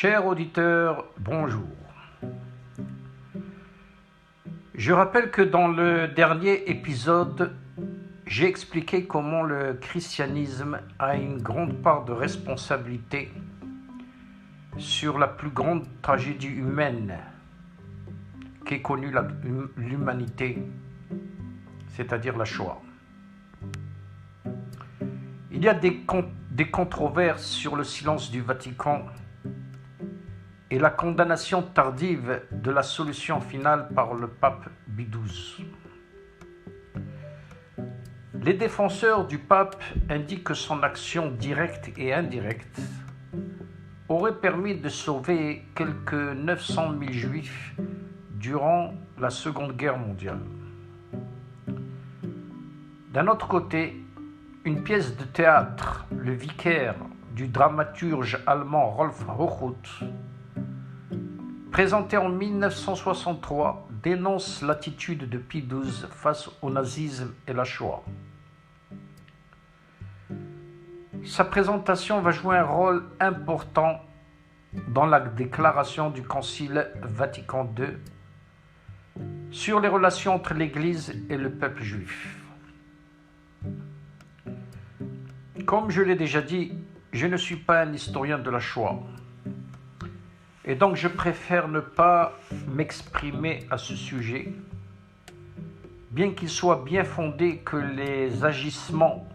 Chers auditeurs, bonjour. Je rappelle que dans le dernier épisode, j'ai expliqué comment le christianisme a une grande part de responsabilité sur la plus grande tragédie humaine qu'ait connue l'humanité, c'est-à-dire la Shoah. Il y a des controverses sur le silence du Vatican et la condamnation tardive de la solution finale par le pape Pie XII. Les défenseurs du pape indiquent que son action directe et indirecte aurait permis de sauver quelques 900 000 juifs durant la Seconde Guerre mondiale. D'un autre côté, une pièce de théâtre, Le Vicaire, du dramaturge allemand Rolf Hochhuth, présentée en 1963, dénonce l'attitude de Pie XII face au nazisme et la Shoah. Sa présentation va jouer un rôle important dans la déclaration du Concile Vatican II sur les relations entre l'Église et le peuple juif. Comme je l'ai déjà dit, je ne suis pas un historien de la Shoah. Et donc je préfère ne pas m'exprimer à ce sujet, bien qu'il soit bien fondé que les agissements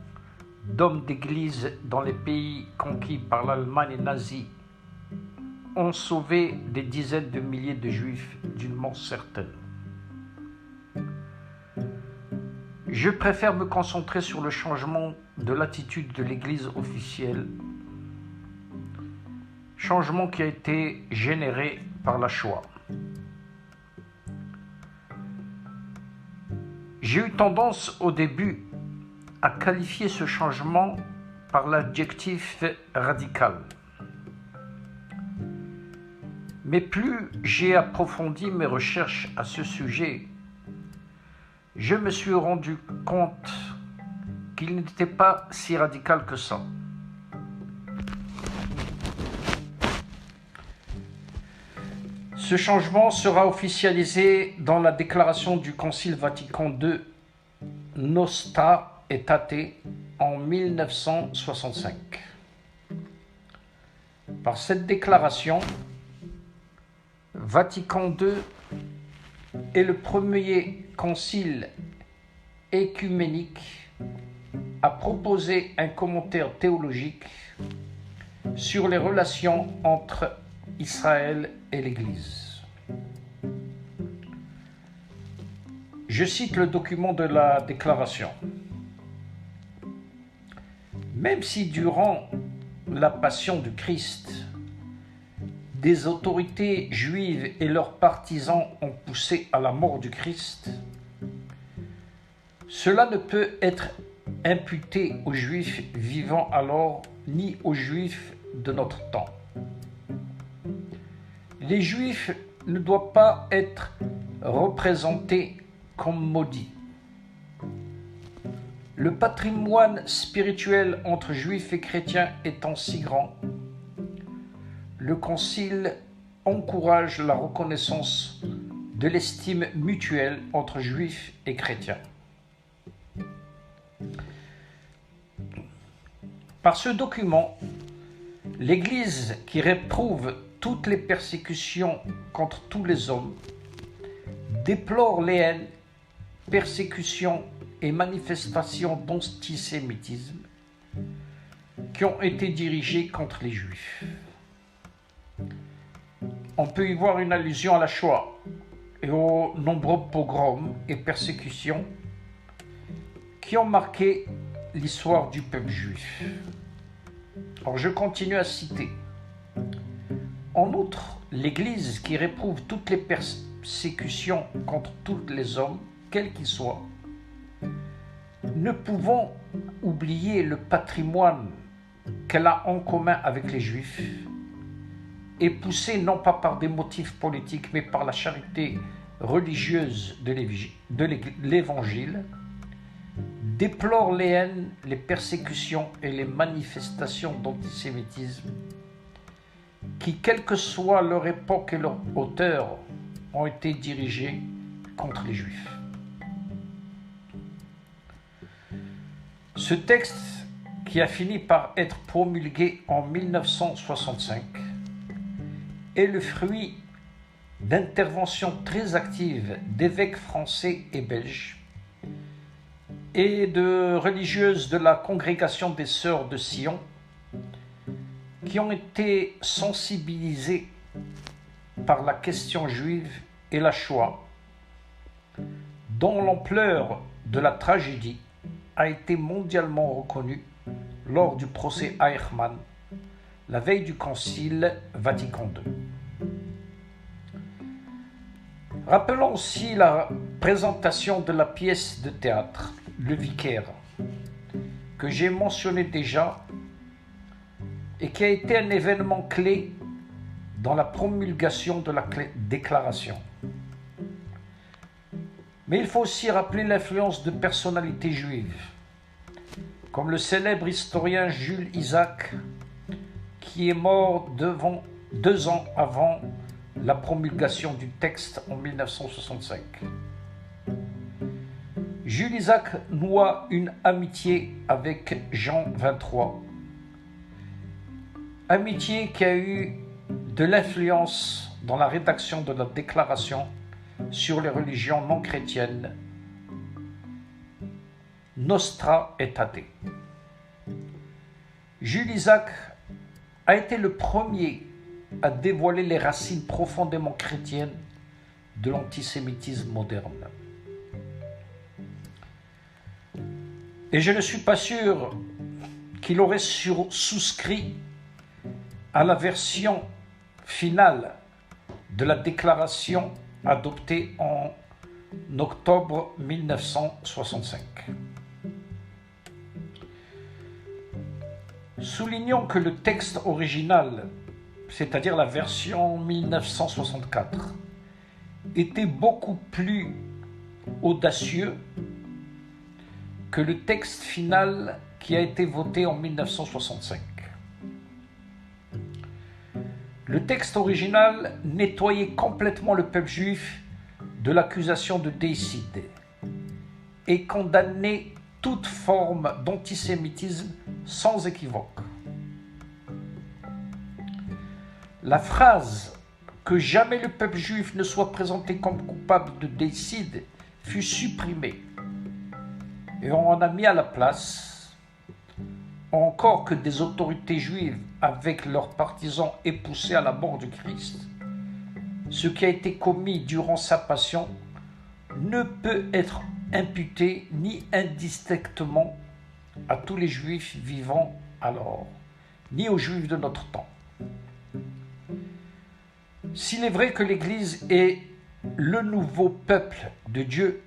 d'hommes d'église dans les pays conquis par l'Allemagne nazie ont sauvé des dizaines de milliers de juifs d'une mort certaine. Je préfère me concentrer sur le changement de l'attitude de l'Église officielle, changement qui a été généré par la Shoah. J'ai eu tendance au début à qualifier ce changement par l'adjectif radical. Mais plus j'ai approfondi mes recherches à ce sujet, je me suis rendu compte qu'il n'était pas si radical que ça. Ce changement sera officialisé dans la déclaration du Concile Vatican II Nostra Aetate en 1965. Par cette déclaration, Vatican II est le premier concile œcuménique à proposer un commentaire théologique sur les relations entre Israël et l'Église. Je cite le document de la déclaration. Même si durant la passion du Christ, des autorités juives et leurs partisans ont poussé à la mort du Christ, cela ne peut être imputé aux Juifs vivant alors ni aux Juifs de notre temps. Les Juifs ne doivent pas être représentés comme maudits. Le patrimoine spirituel entre Juifs et chrétiens étant si grand, le Concile encourage la reconnaissance de l'estime mutuelle entre Juifs et chrétiens. Par ce document, l'Église, qui réprouve toutes les persécutions contre tous les hommes, déplore les haines, persécutions et manifestations d'antisémitisme qui ont été dirigées contre les Juifs. On peut y voir une allusion à la Shoah et aux nombreux pogroms et persécutions qui ont marqué l'histoire du peuple juif. Alors je continue à citer. En outre, l'Église, qui réprouve toutes les persécutions contre tous les hommes, quels qu'ils soient, ne pouvant oublier le patrimoine qu'elle a en commun avec les Juifs, et poussée non pas par des motifs politiques, mais par la charité religieuse de l'Évangile, déplore les haines, les persécutions et les manifestations d'antisémitisme qui, quelle que soit leur époque et leur auteur, ont été dirigés contre les Juifs. Ce texte, qui a fini par être promulgué en 1965, est le fruit d'interventions très actives d'évêques français et belges et de religieuses de la congrégation des Sœurs de Sion qui ont été sensibilisées par la question juive et la Shoah, dont l'ampleur de la tragédie a été mondialement reconnue lors du procès Eichmann, la veille du Concile Vatican II. Rappelons aussi la présentation de la pièce de théâtre Le Vicaire, que j'ai mentionné déjà et qui a été un événement clé dans la promulgation de la déclaration. Mais il faut aussi rappeler l'influence de personnalités juives, comme le célèbre historien Jules Isaac, qui est mort 2 ans avant la promulgation du texte en 1965. Jules Isaac noua une amitié avec Jean XXIII, amitié qui a eu de l'influence dans la rédaction de la déclaration sur les religions non chrétiennes Nostra Aetate. Jules Isaac a été le premier à dévoiler les racines profondément chrétiennes de l'antisémitisme moderne. Et je ne suis pas sûr qu'il aurait souscrit à la version finale de la déclaration adoptée en octobre 1965. Soulignons que le texte original, c'est-à-dire la version 1964, était beaucoup plus audacieux que le texte final qui a été voté en 1965. Le texte original nettoyait complètement le peuple juif de l'accusation de déicide et condamnait toute forme d'antisémitisme sans équivoque. La phrase « que jamais le peuple juif ne soit présenté comme coupable de déicide » fut supprimée et on en a mis à la place encore que des autorités juives avec leurs partisans aient poussé à la mort du Christ. Ce qui a été commis durant sa passion ne peut être imputé ni indistinctement à tous les juifs vivant alors, ni aux juifs de notre temps. S'il est vrai que l'Église est le nouveau peuple de Dieu,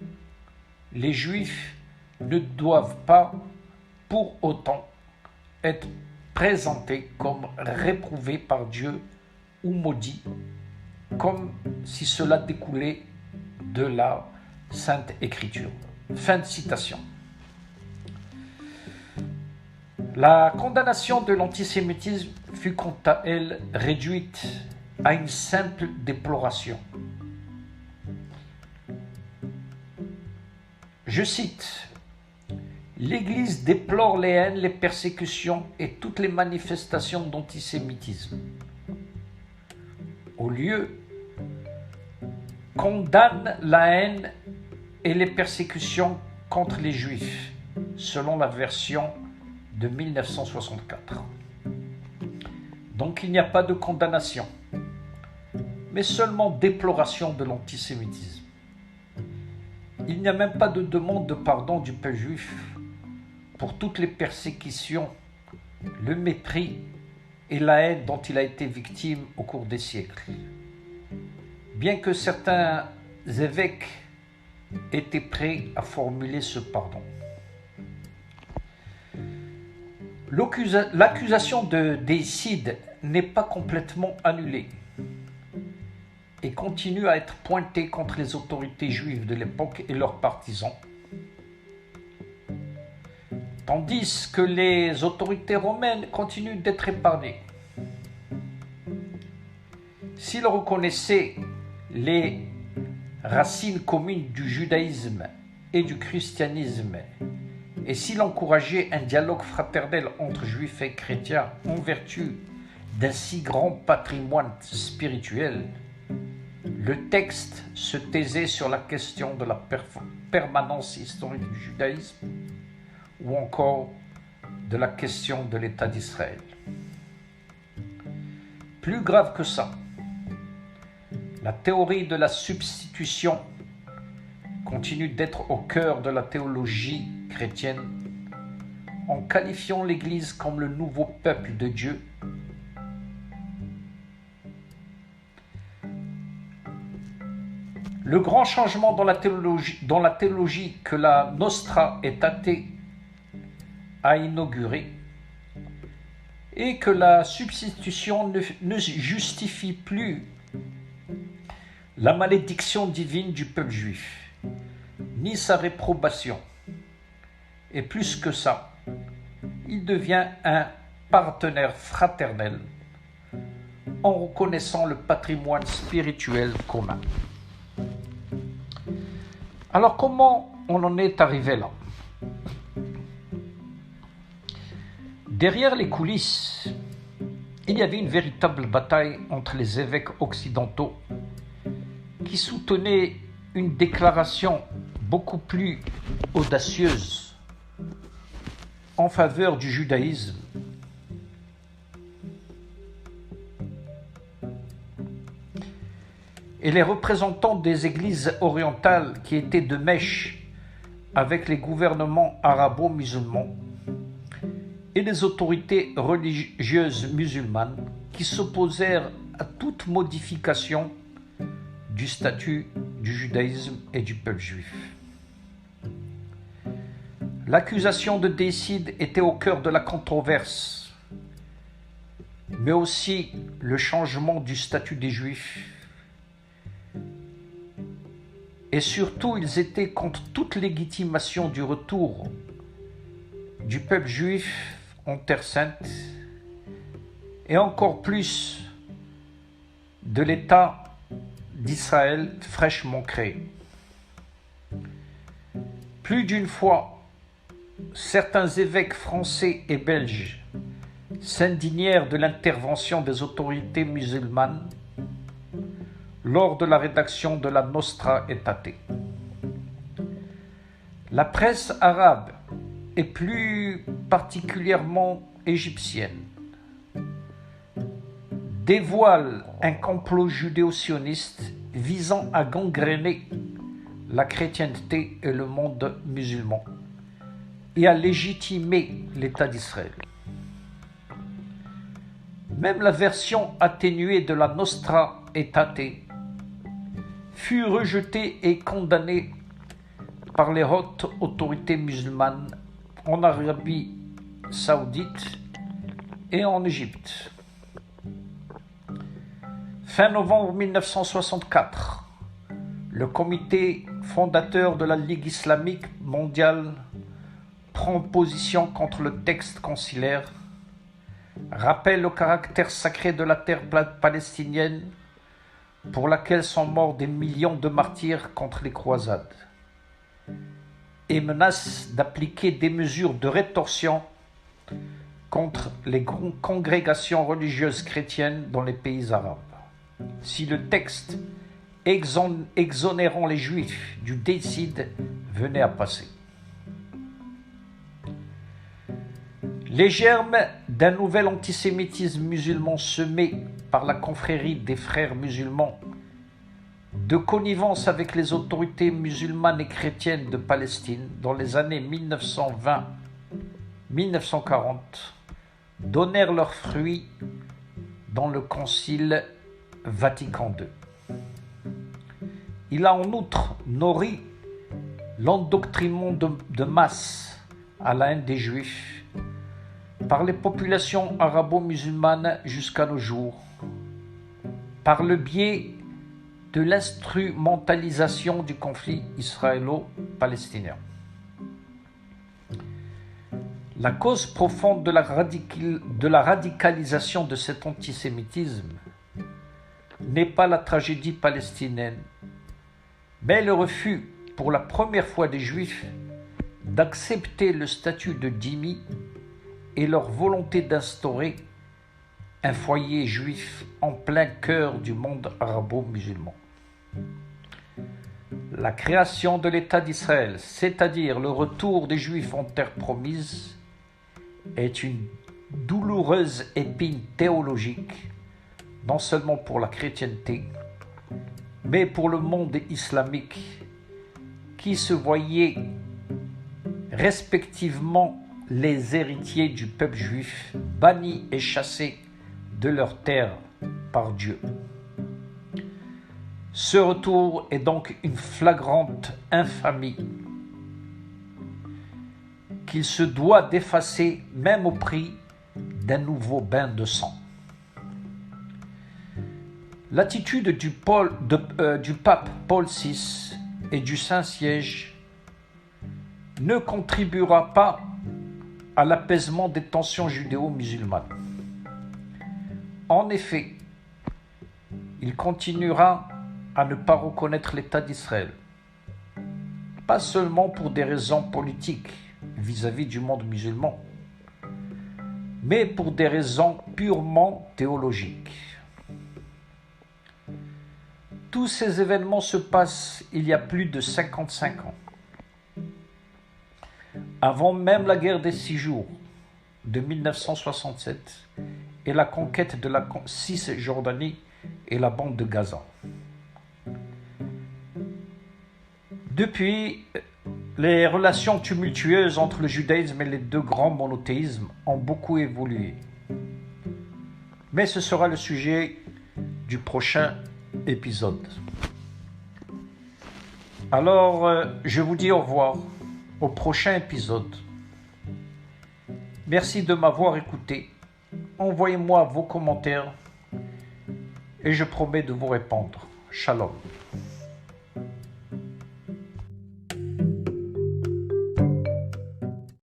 les juifs ne doivent pas pour autant être présentés comme réprouvés par Dieu ou maudits, comme si cela découlait de la Sainte Écriture. Fin de citation. La condamnation de l'antisémitisme fut quant à elle réduite à une simple déploration. Je cite: « L'Église déplore les haines, les persécutions et toutes les manifestations d'antisémitisme. Au lieu, condamne la haine et les persécutions contre les Juifs, selon la version de 1964. Donc il n'y a pas de condamnation, mais seulement déploration de l'antisémitisme. Il n'y a même pas de demande de pardon du peuple juif pour toutes les persécutions, le mépris et la haine dont il a été victime au cours des siècles. Bien que certains évêques étaient prêts à formuler ce pardon. L'accusation de déicide n'est pas complètement annulée et continue à être pointée contre les autorités juives de l'époque et leurs partisans, tandis que les autorités romaines continuent d'être épargnées. S'il reconnaissait les racines communes du judaïsme et du christianisme, et s'il encourageait un dialogue fraternel entre juifs et chrétiens en vertu d'un si grand patrimoine spirituel, le texte se taisait sur la question de la permanence historique du judaïsme ou encore de la question de l'État d'Israël. Plus grave que ça, la théorie de la substitution continue d'être au cœur de la théologie chrétienne en qualifiant l'Église comme le nouveau peuple de Dieu. Le grand changement dans la théologie que la Nostra Aetate a inauguré est que la substitution ne justifie plus la malédiction divine du peuple juif, ni sa réprobation. Et plus que ça, il devient un partenaire fraternel en reconnaissant le patrimoine spirituel commun. Alors comment on en est arrivé là? Derrière les coulisses, il y avait une véritable bataille entre les évêques occidentaux qui soutenaient une déclaration beaucoup plus audacieuse en faveur du judaïsme. Et les représentants des églises orientales qui étaient de mèche avec les gouvernements arabo-musulmans et les autorités religieuses musulmanes qui s'opposèrent à toute modification du statut du judaïsme et du peuple juif. L'accusation de déicide était au cœur de la controverse, mais aussi le changement du statut des juifs. Et surtout, ils étaient contre toute légitimation du retour du peuple juif en Terre Sainte et encore plus de l'État d'Israël fraîchement créé. Plus d'une fois, certains évêques français et belges s'indignèrent de l'intervention des autorités musulmanes lors de la rédaction de la Nostra Aetate. La presse arabe, et plus particulièrement égyptienne, dévoile un complot judéo-sioniste visant à gangréner la chrétienté et le monde musulman et à légitimer l'État d'Israël. Même la version atténuée de la Nostra Aetate fut rejetée et condamnée par les hautes autorités musulmanes en Arabie saoudite et en Égypte. Fin novembre 1964, le comité fondateur de la Ligue islamique mondiale prend position contre le texte concilaire, rappelle le caractère sacré de la terre palestinienne pour laquelle sont morts des millions de martyrs contre les croisades et menace d'appliquer des mesures de rétorsion contre les congrégations religieuses chrétiennes dans les pays arabes. Si le texte exonérant les Juifs du déicide venait à passer. Les germes d'un nouvel antisémitisme musulman semé par la confrérie des frères musulmans, de connivence avec les autorités musulmanes et chrétiennes de Palestine dans les années 1920-1940, donnèrent leurs fruits dans le Concile Vatican II. Il a en outre nourri l'endoctrinement de masse à la haine des Juifs par les populations arabo-musulmanes jusqu'à nos jours, par le biais de l'instrumentalisation du conflit israélo-palestinien. La cause profonde de la radicalisation de cet antisémitisme n'est pas la tragédie palestinienne, mais le refus pour la première fois des Juifs d'accepter le statut de dhimmi et leur volonté d'instaurer un foyer juif en plein cœur du monde arabo-musulman. La création de l'État d'Israël, c'est-à-dire le retour des Juifs en terre promise, est une douloureuse épine théologique, non seulement pour la chrétienté, mais pour le monde islamique, qui se voyait respectivement les héritiers du peuple juif, bannis et chassés de leur terre par Dieu. Ce retour est donc une flagrante infamie qu'il se doit d'effacer même au prix d'un nouveau bain de sang. L'attitude du pape Paul VI et du Saint-Siège ne contribuera pas à l'apaisement des tensions judéo-musulmanes. En effet, il continuera à ne pas reconnaître l'État d'Israël, pas seulement pour des raisons politiques vis-à-vis du monde musulman, mais pour des raisons purement théologiques. Tous ces événements se passent il y a plus de 55 ans, avant même la guerre des 6 jours de 1967 et la conquête de la Cisjordanie et la bande de Gaza. Depuis, les relations tumultueuses entre le judaïsme et les deux grands monothéismes ont beaucoup évolué. Mais ce sera le sujet du prochain épisode. Alors, je vous dis au revoir au prochain épisode. Merci de m'avoir écouté. Envoyez-moi vos commentaires et je promets de vous répondre. Shalom.